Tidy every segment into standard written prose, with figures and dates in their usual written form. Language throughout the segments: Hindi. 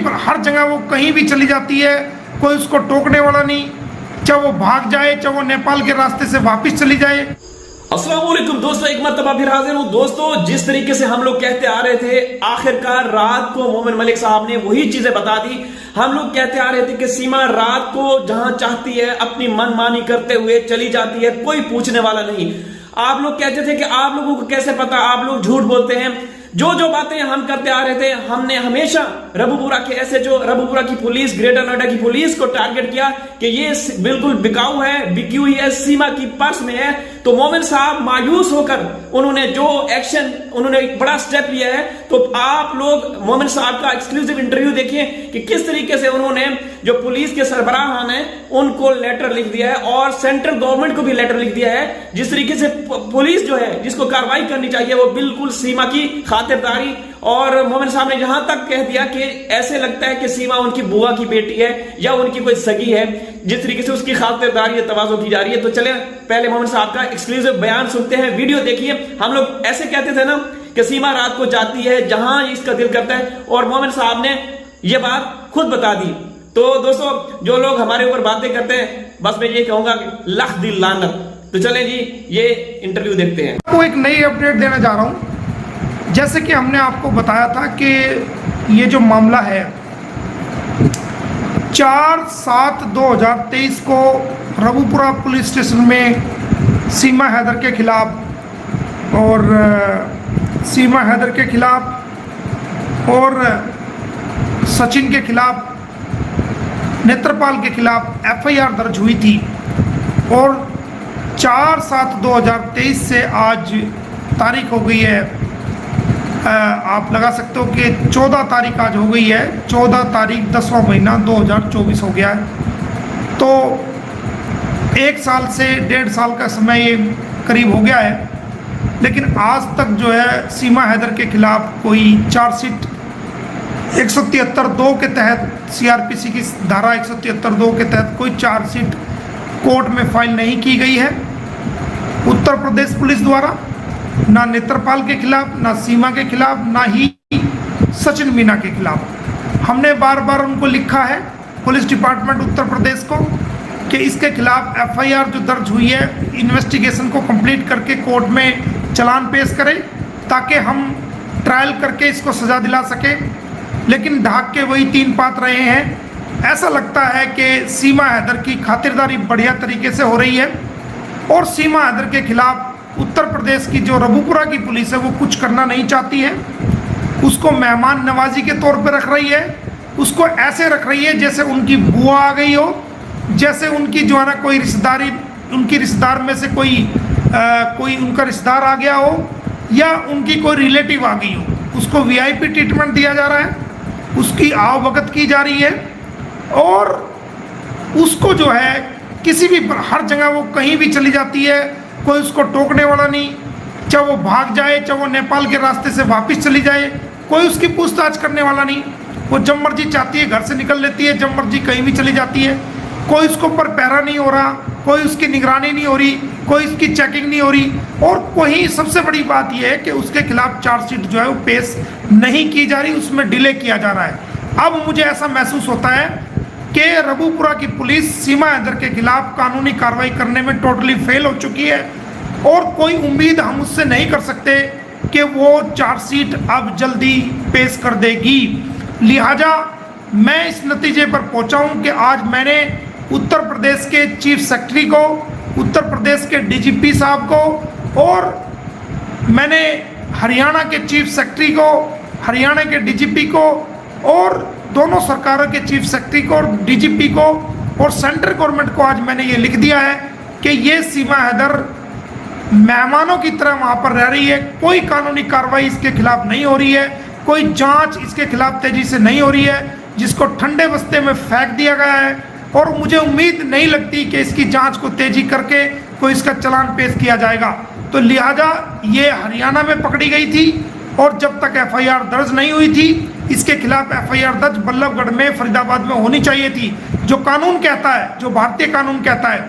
हर जगह वो कहीं भी चली जाती है, कोई उसको टोकने वाला नहीं, चाहे वो भाग जाए, चाहे वो नेपाल के रास्ते से वापस चली जाए। अस्सलाम वालेकुम दोस्तों, एक मरतबा फिर हाजिर हूं। दोस्तों, जिस तरीके से हम लोग कहते आ रहे थे, आखिरकार रात को मोमिन मलिक साहब ने वही चीजें बता दी। हम लोग कहते आ रहे थे कि सीमा रात को जहां चाहती है अपनी मनमानी करते हुए चली जाती है, कोई पूछने वाला नहीं। आप लोग कहते थे कि आप लोगों को कैसे पता, आप लोग झूठ बोलते हैं। जो जो बातें हम करते आ रहे थे, हमने हमेशा रबूपुरा के ऐसे जो रबूपुरा की पुलिस, ग्रेटर नोएडा की पुलिस को टारगेट किया कि ये बिल्कुल बिकाऊ है, बिकी हुई है, सीमा की पर्स में है। तो मोमिन साहब मायूस होकर उन्होंने जो एक्शन, उन्होंने एक बड़ा स्टेप लिया है। तो आप लोग मोमिन साहब का एक्सक्लूसिव इंटरव्यू देखिए कि किस तरीके से उन्होंने जो पुलिस के सरबराहान है उनको लेटर लिख दिया है और सेंट्रल गवर्नमेंट को भी लेटर लिख दिया है। जिस तरीके से पुलिस जो है, जिसको कार्रवाई करनी चाहिए, वो बिल्कुल सीमा की खातिरदारी। और मोमिन साहब ने यहां तक कह दिया कि ऐसे लगता है कि सीमा उनकी बुआ की बेटी है या उनकी कोई सगी है, जिस तरीके से उसकी खातिरदारी तवाज़ो की जा रही है। तो चले पहले मोमिन साहब का एक्सक्लूसिव बयान सुनते हैं, वीडियो देखिए। हम लोग ऐसे कहते थे ना कि सीमा रात को जाती है जहां इसका दिल करता है, और मोमिन साहब ने यह बात खुद बता दी। तो दोस्तों, जो लोग हमारे ऊपर बातें करते हैं, बस मैं ये कहूंगा कि लाख दिल लानत। तो चले जी, ये इंटरव्यू देखते हैं। आपको एक नई अपडेट देना चाह रहा हूं। जैसे कि हमने आपको बताया था कि ये जो मामला है 4/7/2023 को रबूपुरा पुलिस स्टेशन में सीमा हैदर के खिलाफ और सचिन के खिलाफ, नेत्रपाल के खिलाफ एफआईआर दर्ज हुई थी। और 4/7/2023 से आज तारीख हो गई है, आप लगा सकते हो कि 14 तारीख आज हो गई है। 14 तारीख 10वां महीना 2024 हो गया है। तो 1 साल से 1.5 साल का समय ये करीब हो गया है, लेकिन आज तक जो है सीमा हैदर के खिलाफ कोई चार्जशीट 173(2) के तहत, सीआरपीसी की धारा 173(2) के तहत कोई चार्जशीट कोर्ट में फाइल नहीं की गई है उत्तर प्रदेश पुलिस द्वारा, ना नेत्रपाल के खिलाफ, ना सीमा के खिलाफ, ना ही सचिन मीना के खिलाफ। हमने बार बार उनको लिखा है, पुलिस डिपार्टमेंट उत्तर प्रदेश को, कि इसके खिलाफ एफआईआर जो दर्ज हुई है, इन्वेस्टिगेशन को कंप्लीट करके कोर्ट में चालान पेश करें ताकि हम ट्रायल करके इसको सजा दिला सके। लेकिन ढाक के वही 3 पात रहे हैं। ऐसा लगता है कि सीमा हैदर की खातिरदारी बढ़िया तरीके से हो रही है और सीमा हैदर के खिलाफ उत्तर प्रदेश की जो रबूपुरा की पुलिस है वो कुछ करना नहीं चाहती है। उसको मेहमान नवाजी के तौर पर रख रही है, उसको ऐसे रख रही है जैसे उनकी बुआ आ गई हो, जैसे उनकी जो है ना कोई रिश्तेदारी, उनकी रिश्तेदार में से कोई उनका रिश्तेदार आ गया हो या उनकी कोई रिलेटिव आ गई हो। उसको वीआईपी ट्रीटमेंट दिया जा रहा है, उसकी आवभगत की जा रही है और उसको जो है किसी भी हर जगह वो कहीं भी चली जाती है, कोई उसको टोकने वाला नहीं, चाहे वो भाग जाए, चाहे वो नेपाल के रास्ते से वापस चली जाए, कोई उसकी पूछताछ करने वाला नहीं। वो जब मर्जी चाहती है घर से निकल लेती है, जब मर्जी कहीं भी चली जाती है। कोई उसके ऊपर पहरा नहीं हो रहा, कोई उसकी निगरानी नहीं हो रही, कोई उसकी चेकिंग नहीं हो रही। और कोई सबसे बड़ी बात यह है कि उसके खिलाफ चार्जशीट जो है वो पेश नहीं की जा रही, उसमें डिले किया जा रहा है। अब मुझे ऐसा महसूस होता है कि रबूपुरा की पुलिस सीमा हैदर के खिलाफ कानूनी कार्रवाई करने में टोटली फेल हो चुकी है और कोई उम्मीद हम उससे नहीं कर सकते कि वो चार्जशीट अब जल्दी पेश कर देगी। लिहाजा मैं इस नतीजे पर पहुंचा हूं कि आज मैंने उत्तर प्रदेश के चीफ सेक्रेटरी को, उत्तर प्रदेश के डीजीपी साहब को और मैंने हरियाणा के चीफ सेक्रेटरी को, हरियाणा के डीजीपी को और दोनों सरकारों के चीफ सेक्रेटरी को और डीजीपी को और सेंट्रल गवर्नमेंट को आज मैंने ये लिख दिया है कि ये सीमा हैदर मेहमानों की तरह वहाँ पर रह रही है। कोई कानूनी कार्रवाई इसके खिलाफ नहीं हो रही है, कोई जांच इसके खिलाफ तेजी से नहीं हो रही है, जिसको ठंडे बस्ते में फेंक दिया गया है। और मुझे उम्मीद नहीं लगती कि इसकी जांच को तेजी करके कोई इसका चालान पेश किया जाएगा। तो लिहाजा ये हरियाणा में पकड़ी गई थी और जब तक एफआईआर दर्ज नहीं हुई थी, इसके खिलाफ एफआईआर दर्ज बल्लभगढ़ में, फरीदाबाद में होनी चाहिए थी, जो कानून कहता है, जो भारतीय कानून कहता है।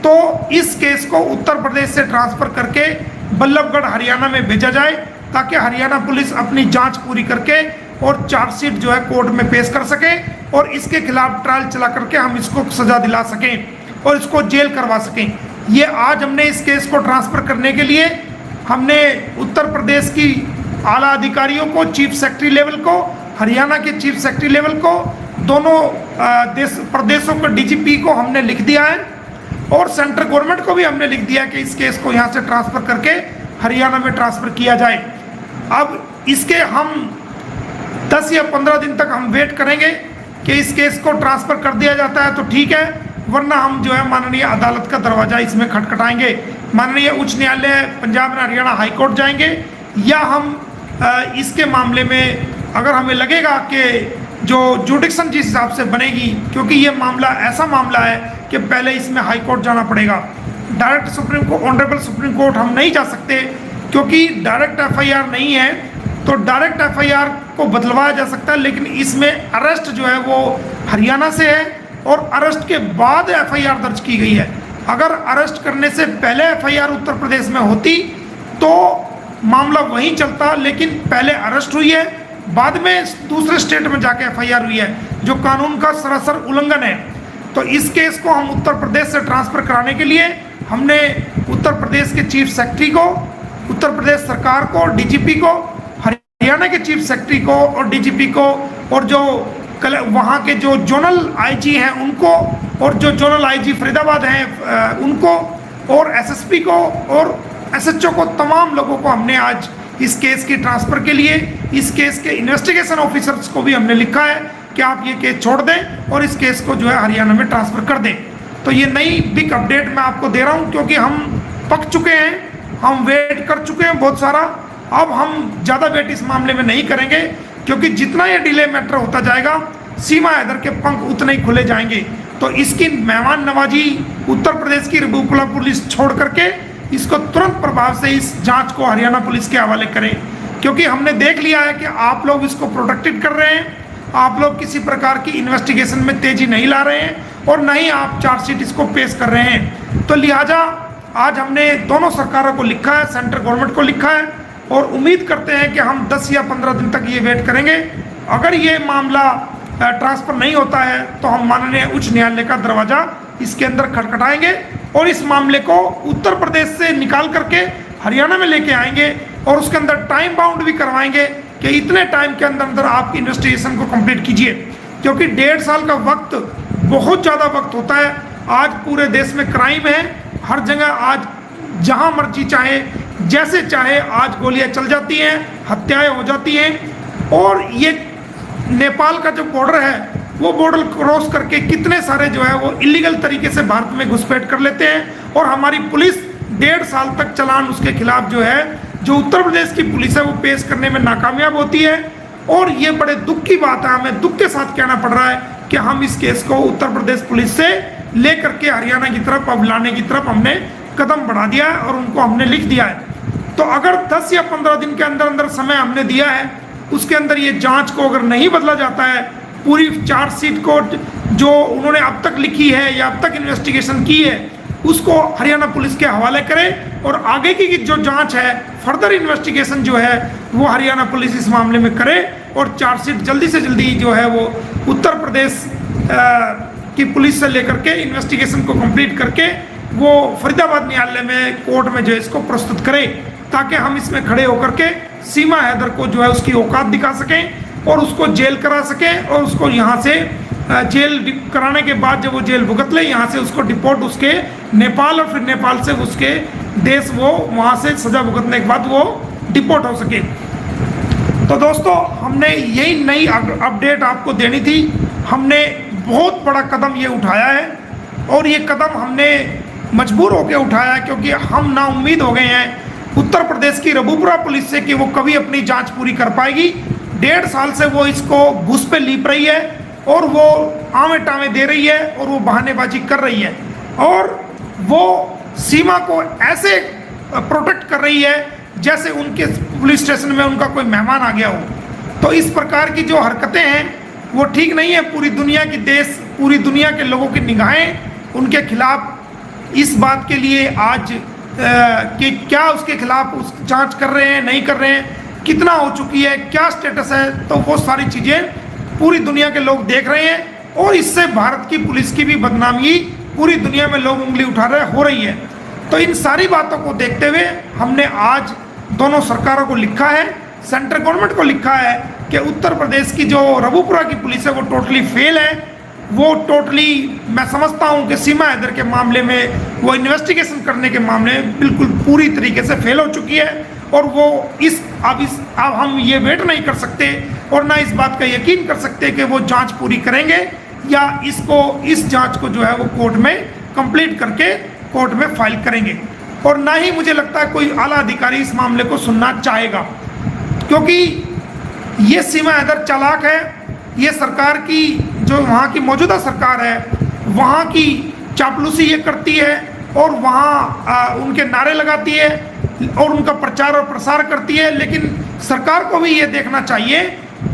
तो इस केस को उत्तर प्रदेश से ट्रांसफर करके बल्लभगढ़ हरियाणा में भेजा जाए ताकि हरियाणा पुलिस अपनी जांच पूरी करके और चार्जशीट जो है कोर्ट में पेश कर सकें और इसके खिलाफ ट्रायल चला करके हम इसको सजा दिला सकें और इसको जेल करवा सकें। ये आज हमने इस केस को ट्रांसफ़र करने के लिए हमने उत्तर प्रदेश की आला अधिकारियों को, चीफ सेक्रेटरी लेवल को, हरियाणा के चीफ सेक्रेटरी लेवल को, दोनों प्रदेशों के डीजीपी को हमने लिख दिया है और सेंट्रल गवर्नमेंट को भी हमने लिख दिया कि इस केस को यहाँ से ट्रांसफ़र करके हरियाणा में ट्रांसफ़र किया जाए। अब इसके हम 10 या 15 दिन तक हम वेट करेंगे कि इस केस को ट्रांसफ़र कर दिया जाता है तो ठीक है, वरना हम जो है माननीय अदालत का दरवाज़ा इसमें खटखटाएंगे। माननीय उच्च न्यायालय Punjab and Haryana high court जाएंगे या हम इसके मामले में अगर हमें लगेगा कि जो जुडिक्शन जिस हिसाब से बनेगी, क्योंकि ये मामला ऐसा मामला है कि पहले इसमें हाई कोर्ट जाना पड़ेगा। Direct supreme court, honourable supreme court हम नहीं जा सकते क्योंकि डायरेक्ट एफआईआर नहीं है। तो डायरेक्ट एफआईआर को बदलवाया जा सकता है, लेकिन इसमें अरेस्ट जो है वो हरियाणा से है और अरेस्ट के बाद एफआईआर दर्ज की गई है। अगर अरेस्ट करने से पहले एफआईआर उत्तर प्रदेश में होती तो मामला वहीं चलता, लेकिन पहले अरेस्ट हुई है, बाद में दूसरे स्टेट में जाके एफआईआर हुई है, जो कानून का सरासर उल्लंघन है। तो इस केस को हम उत्तर प्रदेश से ट्रांसफ़र कराने के लिए हमने उत्तर प्रदेश के चीफ सेक्रेटरी को, उत्तर प्रदेश सरकार को, डीजीपी को, हरियाणा के चीफ सेक्रेटरी को और डीजीपी को और जो वहाँ के जो जोनल आईजी हैं उनको और जो जोनल आईजी फरीदाबाद हैं उनको और एसएसपी को और एसएचओ को, तमाम लोगों को हमने आज इस केस की ट्रांसफ़र के लिए इस केस के इन्वेस्टिगेशन ऑफिसर्स को भी हमने लिखा है कि आप ये केस छोड़ दें और इस केस को जो है हरियाणा में ट्रांसफ़र कर दें। तो ये नई बिग अपडेट मैं आपको दे रहा हूँ क्योंकि हम पक चुके हैं, हम वेट कर चुके हैं बहुत सारा। अब हम ज़्यादा वेट इस मामले में नहीं करेंगे क्योंकि जितना ये डिले मैटर होता जाएगा सीमा हैदर के पंख उतने ही खुले जाएंगे। तो इसकी मेहमान नवाजी उत्तर प्रदेश की रबूपुला पुलिस छोड़ करके इसको तुरंत प्रभाव से इस जांच को हरियाणा पुलिस के हवाले करें, क्योंकि हमने देख लिया है कि आप लोग इसको प्रोटेक्टेड कर रहे हैं, आप लोग किसी प्रकार की इन्वेस्टिगेशन में तेजी नहीं ला रहे हैं और न ही आप चार्जशीट इसको पेश कर रहे हैं। तो लिहाजा आज हमने दोनों सरकारों को लिखा है, सेंट्रल गवर्नमेंट को लिखा है और उम्मीद करते हैं कि हम 10 या 15 दिन तक ये वेट करेंगे। अगर ये मामला ट्रांसफ़र नहीं होता है तो हम माननीय उच्च न्यायालय का दरवाज़ा इसके अंदर खटखटाएंगे और इस मामले को उत्तर प्रदेश से निकाल करके हरियाणा में लेके आएंगे और उसके अंदर टाइम बाउंड भी करवाएंगे कि इतने टाइम के अंदर अंदर आप इन्वेस्टिगेशन को कंप्लीट कीजिए, क्योंकि 1.5 साल का वक्त बहुत ज़्यादा वक्त होता है। आज पूरे देश में क्राइम है, हर जगह आज जहाँ मर्जी चाहे जैसे चाहे आज गोलियाँ चल जाती हैं, हत्याएँ हो जाती हैं और ये नेपाल का जो बॉर्डर है वो बॉर्डर क्रॉस करके कितने सारे जो है वो इलीगल तरीके से भारत में घुसपैठ कर लेते हैं और हमारी पुलिस 1.5 साल तक चालान उसके खिलाफ जो है जो उत्तर प्रदेश की पुलिस है वो पेश करने में नाकामयाब होती है। और ये बड़े दुख की बात है, हमें दुख के साथ कहना पड़ रहा है कि हम इस केस को उत्तर प्रदेश पुलिस से लेकर के हरियाणा की तरफ अब लाने की तरफ हमने कदम बढ़ा दिया है और उनको हमने लिख दिया है। तो अगर 10 या 15 दिन के अंदर अंदर समय हमने दिया है, उसके अंदर ये जांच को अगर नहीं बदला जाता है, पूरी चार्जशीट को जो उन्होंने अब तक लिखी है या अब तक इन्वेस्टिगेशन की है उसको हरियाणा पुलिस के हवाले करें और आगे की जो जांच है, फर्दर इन्वेस्टिगेशन जो है वो हरियाणा पुलिस इस मामले में करे और चार्जशीट जल्दी से जल्दी जो है वो उत्तर प्रदेश की पुलिस से लेकर के इन्वेस्टिगेशन को कंप्लीट करके वो फरीदाबाद न्यायालय में कोर्ट में जो है इसको प्रस्तुत करे, ताकि हम इसमें खड़े होकर के सीमा हैदर को जो है उसकी औकात दिखा सकें और उसको जेल करा सकें और उसको यहाँ से जेल कराने के बाद जब वो जेल भुगत ले, यहाँ से उसको डिपोर्ट उसके नेपाल और फिर नेपाल से उसके देश वो वहाँ से सज़ा भुगतने के बाद वो डिपोर्ट हो सके। तो दोस्तों हमने यही नई अपडेट आपको देनी थी। हमने बहुत बड़ा कदम ये उठाया है और ये कदम हमने मजबूर होकर उठाया क्योंकि हम नाउम्मीद हो गए हैं उत्तर प्रदेश की रबूपुरा पुलिस से कि वो कभी अपनी जांच पूरी कर पाएगी। 1.5 साल से वो इसको घुस पे लीप रही है और वो आमे टामे दे रही है और वो बहानेबाजी कर रही है और वो सीमा को ऐसे प्रोटेक्ट कर रही है जैसे उनके पुलिस स्टेशन में उनका कोई मेहमान आ गया हो। तो इस प्रकार की जो हरकतें हैं वो ठीक नहीं है। पूरी दुनिया के लोगों की निगाहें उनके खिलाफ इस बात के लिए आज कि क्या उसके खिलाफ उस जांच कर रहे हैं नहीं कर रहे हैं। कितना हो चुकी है, क्या स्टेटस है, तो वो सारी चीज़ें पूरी दुनिया के लोग देख रहे हैं और इससे भारत की पुलिस की भी बदनामी पूरी दुनिया में लोग उंगली उठा रहे हो रही है। तो इन सारी बातों को देखते हुए हमने आज दोनों सरकारों को लिखा है, सेंट्रल गवर्नमेंट को लिखा है कि उत्तर प्रदेश की जो रघुपुरा की पुलिस है वो टोटली फेल है। वो टोटली, मैं समझता हूँ कि सीमा हैदर के मामले में वो इन्वेस्टिगेशन करने के मामले में बिल्कुल पूरी तरीके से फेल हो चुकी है और वो अब हम ये वेट नहीं कर सकते और ना इस बात का यकीन कर सकते कि वो जांच पूरी करेंगे या इस जांच को जो है वो कोर्ट में कंप्लीट करके कोर्ट में फाइल करेंगे। और ना ही मुझे लगता है कोई आला अधिकारी इस मामले को सुनना चाहेगा, क्योंकि ये सीमा हैदर चालाक है। ये सरकार की, जो वहाँ की मौजूदा सरकार है, वहाँ की चापलूसी ये करती है और वहाँ उनके नारे लगाती है और उनका प्रचार और प्रसार करती है। लेकिन सरकार को भी ये देखना चाहिए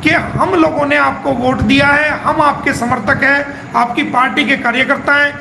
कि हम लोगों ने आपको वोट दिया है, हम आपके समर्थक हैं, आपकी पार्टी के कार्यकर्ता हैं,